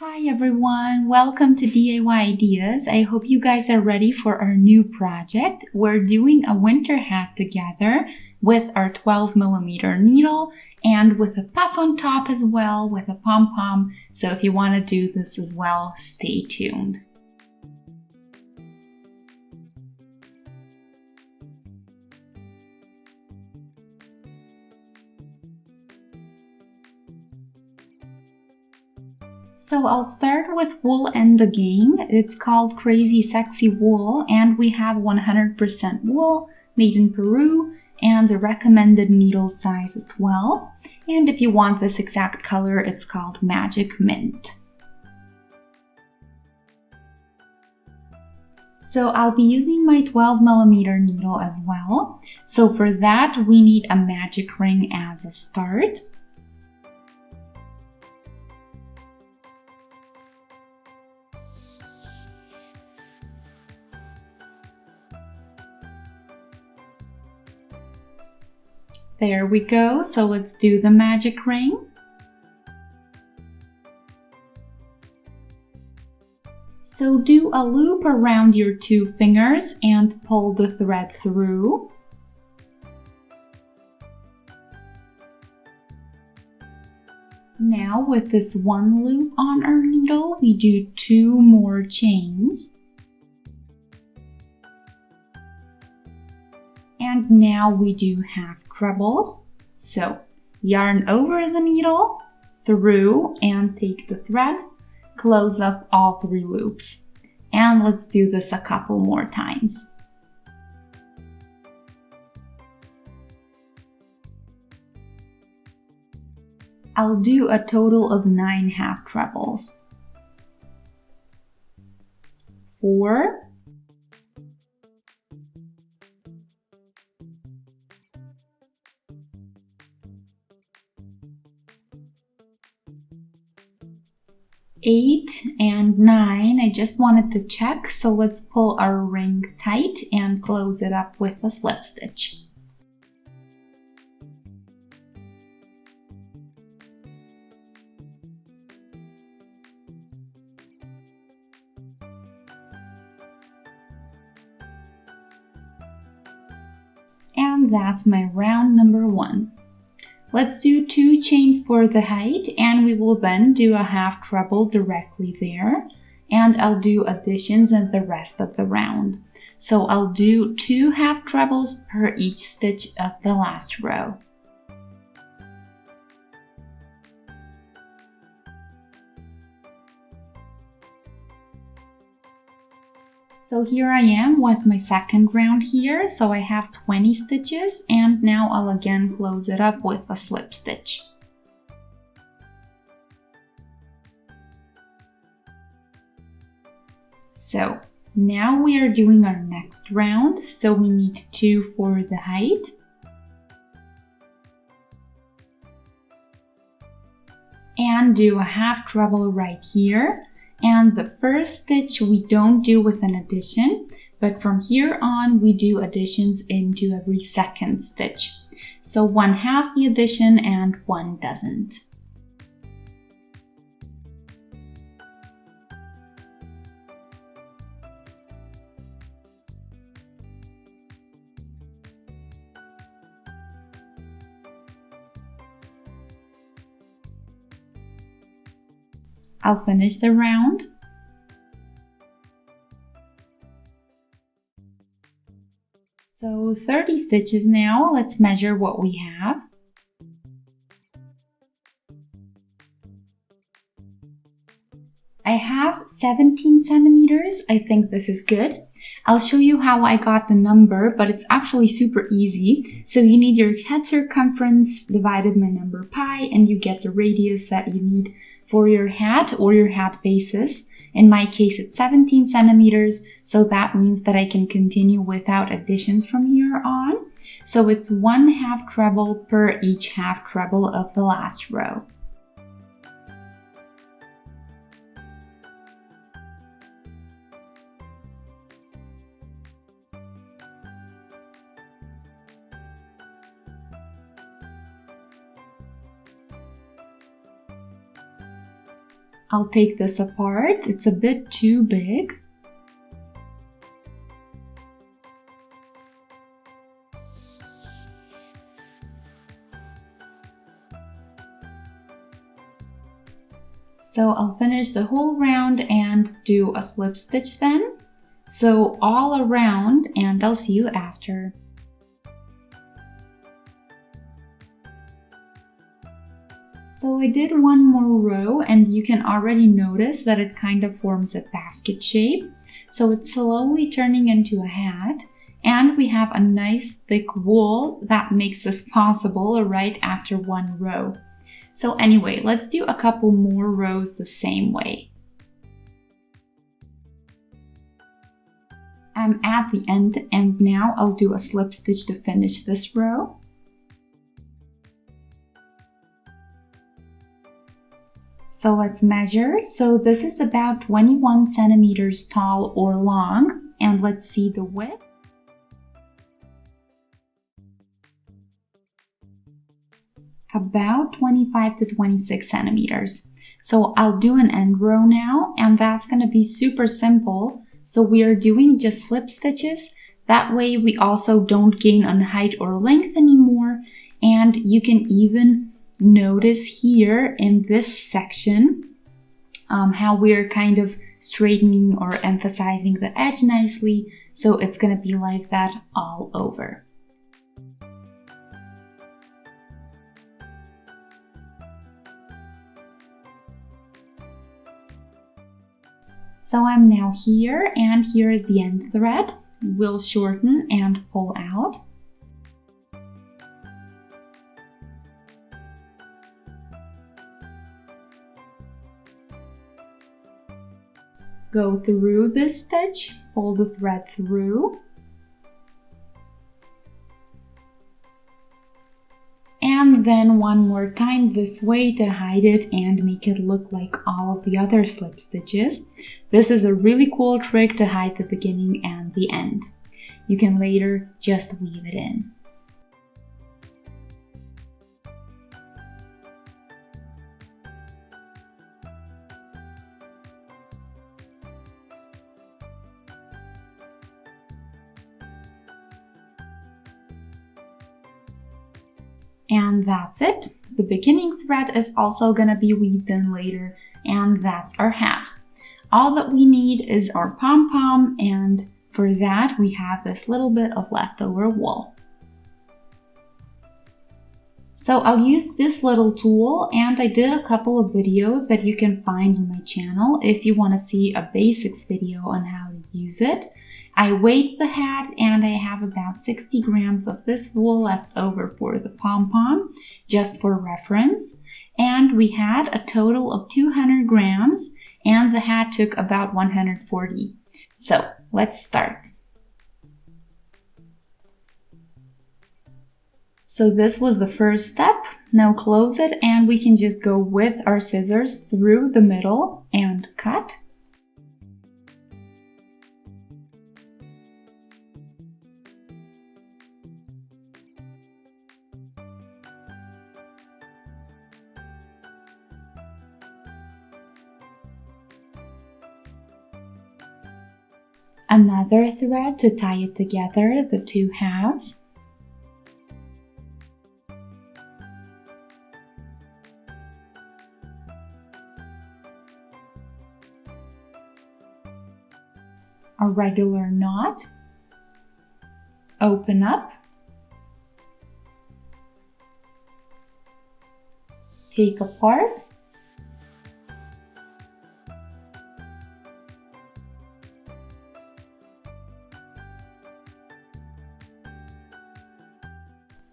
Hi everyone, welcome to DIY Ideas. I hope you guys are ready for our new project. We're doing a winter hat together with our 12mm needle and with a puff on top as well with a pom-pom. So if you want to do this as well, stay tuned. So I'll start with wool and the gang. It's called Crazy Sexy Wool and we have 100% wool made in Peru and the recommended needle size is 12. And if you want this exact color, it's called Magic Mint. So I'll be using my 12mm needle as well. So for that, we need a magic ring as a start. There we go, so let's do the magic ring. So do a loop around your two fingers and pull the thread through. Now with this one loop on our needle, we do 2 more chains. And now we do half trebles. So yarn over the needle, through, and take the thread, close up all 3 loops. And let's do this a couple more times. I'll do a total of 9 half trebles. 4, 8 and 9, I just wanted to check, so let's pull our ring tight and close it up with a slip stitch. And that's my round number 1. Let's do 2 chains for the height and we will then do a half treble directly there, and I'll do additions in the rest of the round. So I'll do 2 half trebles per each stitch of the last row. So here I am with my second round here, so I have 20 stitches and now I'll again close it up with a slip stitch. So now we are doing our next round, so we need 2 for the height. And do a half treble right here. And the first stitch we don't do with an addition, but from here on we do additions into every second stitch. So one has the addition and one doesn't. I'll finish the round. So 30 stitches now, let's measure what we have. I have 17 centimeters, I think this is good. I'll show you how I got the number, but it's actually super easy. So you need your head circumference divided by number pi and you get the radius that you need for your hat or your hat bases. In my case, it's 17 centimeters, so that means that I can continue without additions from here on. So it's 1 half treble per each half treble of the last row. I'll take this apart. It's a bit too big. So I'll finish the whole round and do a slip stitch then. So all around, and I'll see you after. So I did one more row and you can already notice that it kind of forms a basket shape. So it's slowly turning into a hat. And we have a nice thick wool that makes this possible right after one row. So anyway, let's do a couple more rows the same way. I'm at the end and now I'll do a slip stitch to finish this row. So let's measure. So this is about 21 centimeters tall or long, and let's see the width. About 25 to 26 centimeters. So I'll do an end row now, and that's going to be super simple. So we are doing just slip stitches. That way we also don't gain on height or length anymore. And you can even notice here in this section how we're kind of straightening or emphasizing the edge nicely. So it's going to be like that all over. So I'm now here, and here is the end thread. We'll shorten and pull out. Go through this stitch, pull the thread through. And then one more time this way to hide it and make it look like all of the other slip stitches. This is a really cool trick to hide the beginning and the end. You can later just weave it in. And that's it. The beginning thread is also going to be weaved in later, and that's our hat. All that we need is our pom-pom, and for that we have this little bit of leftover wool. So I'll use this little tool, and I did a couple of videos that you can find on my channel if you want to see a basics video on how to use it. I weighed the hat and I have about 60 grams of this wool left over for the pom-pom, just for reference. And we had a total of 200 grams and the hat took about 140. So let's start. So this was the first step. Now close it and we can just go with our scissors through the middle and cut. Another thread to tie it together, the two halves. A regular knot. Open up. Take apart.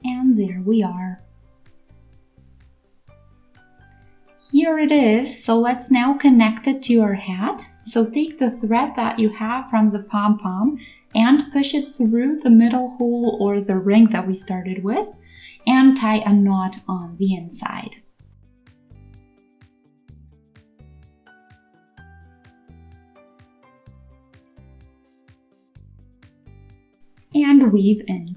And there we are. Here it is, so let's now connect it to our hat. So take the thread that you have from the pom-pom and push it through the middle hole or the ring that we started with and tie a knot on the inside. And weave in.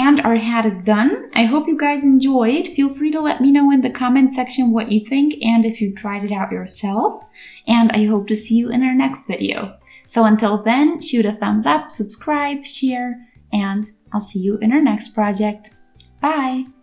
And our hat is done. I hope you guys enjoyed. Feel free to let me know in the comment section what you think and if you tried it out yourself. And I hope to see you in our next video. So until then, shoot a thumbs up, subscribe, share, and I'll see you in our next project. Bye!